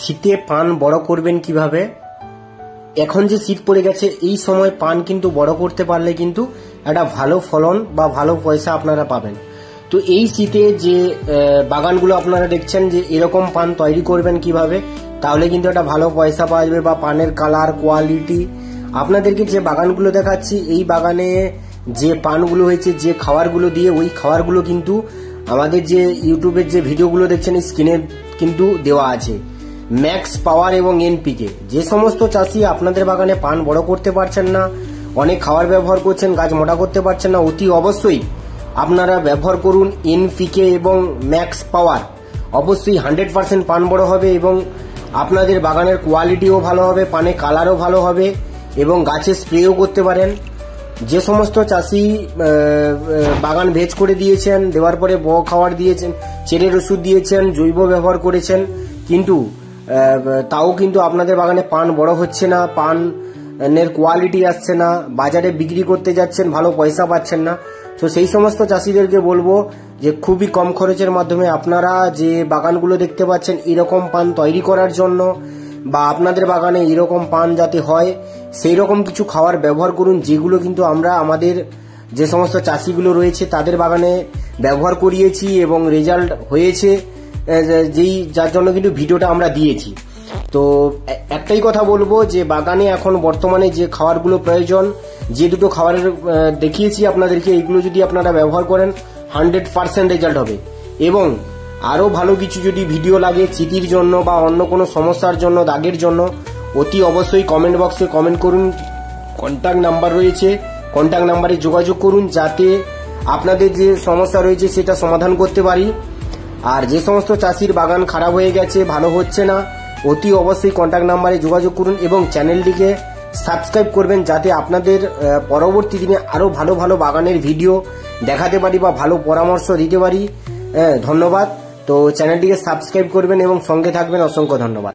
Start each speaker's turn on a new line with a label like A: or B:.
A: শীতে পান বড় করবেন কিভাবে। এখন যে শীত পড়ে গেছে এই সময় পান কিন্তু বড় করতে পারলে কিন্তু একটা ভালো ফলন বা ভালো পয়সা আপনারা পাবেন। তো এই শীতে যে বাগানগুলো আপনারা দেখছেন যে এরকম পান তৈরি করবেন কিভাবে, তাহলে কিন্তু একটা ভালো পয়সা পাওয়া যাবে বা পানের কালার কোয়ালিটি। আপনাদেরকে যে বাগানগুলো দেখাচ্ছি এই বাগানে যে পানগুলো হয়েছে যে খাবারগুলো দিয়ে, ওই খাবারগুলো কিন্তু আমাদের যে ইউটিউবের যে ভিডিওগুলো দেখছেন স্ক্রিনে কিন্তু দেওয়া আছে। ম্যাক্স পাওয়ার এবং এনপিকে। যে সমস্ত চাষি আপনাদের বাগানে পান বড় করতে পারছেন না, অনেক খাবার ব্যবহার করছেন, গাছ মোটা করতে পারছেন না, অতি অবশ্যই আপনারা ব্যবহার করুন এনপিকে এবং ম্যাক্স পাওয়ার। অবশ্যই 100% পান বড় হবে এবং আপনাদের বাগানের কোয়ালিটিও ভালো হবে, পানে কালারও ভালো হবে এবং গাছে স্প্রেও করতে পারেন। যে সমস্ত চাষি বাগান ভেজ করে দিয়েছেন, দেওয়ার পরে খাবার দিয়েছেন, চেরের ওষুধ দিয়েছেন, জৈব ব্যবহার করেছেন, কিন্তু তাও কিন্তু আপনাদের বাগানে পান বড় হচ্ছে না, পানের কোয়ালিটি আসছে না, বাজারে বিক্রি করতে যাচ্ছেন ভালো পয়সা পাচ্ছেন না। তো সেই সমস্ত চাষিদেরকে বলবো যে খুবই কম খরচের মাধ্যমে আপনারা যে বাগানগুলো দেখতে পাচ্ছেন এরকম পান তৈরি করার জন্য বা আপনাদের বাগানে এরকম পান যাতে হয় সেই রকম কিছু খাবার ব্যবহার করুন, যেগুলো কিন্তু আমরা আমাদের যে সমস্ত চাষিগুলো রয়েছে তাদের বাগানে ব্যবহার করিয়েছি এবং রেজাল্ট হয়েছে, যার জন্য কিন্তু ভিডিওটা আমরা দিয়েছি। তো একটাই কথা বলবো যে বাগানে এখন বর্তমানে যে খাবারগুলো প্রয়োজন, যে দুটো খাবারের দেখিয়েছি আপনাদেরকে, এইগুলো যদি আপনারা ব্যবহার করেন 100% রেজাল্ট হবে। এবং আরো ভালো কিছু যদি ভিডিও লাগে চিতির জন্য বা অন্য কোনো সমস্যার জন্য, দাগের জন্য, অতি অবশ্যই কমেন্ট বক্সে কমেন্ট করুন। কন্ট্যাক্ট নাম্বার রয়েছে, কন্ট্যাক্ট নাম্বারে যোগাযোগ করুন যাতে আপনাদের যে সমস্যা রয়েছে সেটা সমাধান করতে পারি। আর যে সমস্ত চাষির বাগান খারাপ হয়ে গেছে, ভালো হচ্ছে না, অতি অবশ্যই কন্ট্যাক্ট নাম্বারে যোগাযোগ করুন এবং চ্যানেলটিকে সাবস্ক্রাইব করবেন যাতে আপনাদের পরবর্তী দিনে আরো ভালো ভালো বাগানের ভিডিও দেখাতে পারি বা ভালো পরামর্শ দিতে পারি। ধন্যবাদ। তো চ্যানেলটিকে সাবস্ক্রাইব করবেন এবং সঙ্গে থাকবেন। অসংখ্য ধন্যবাদ।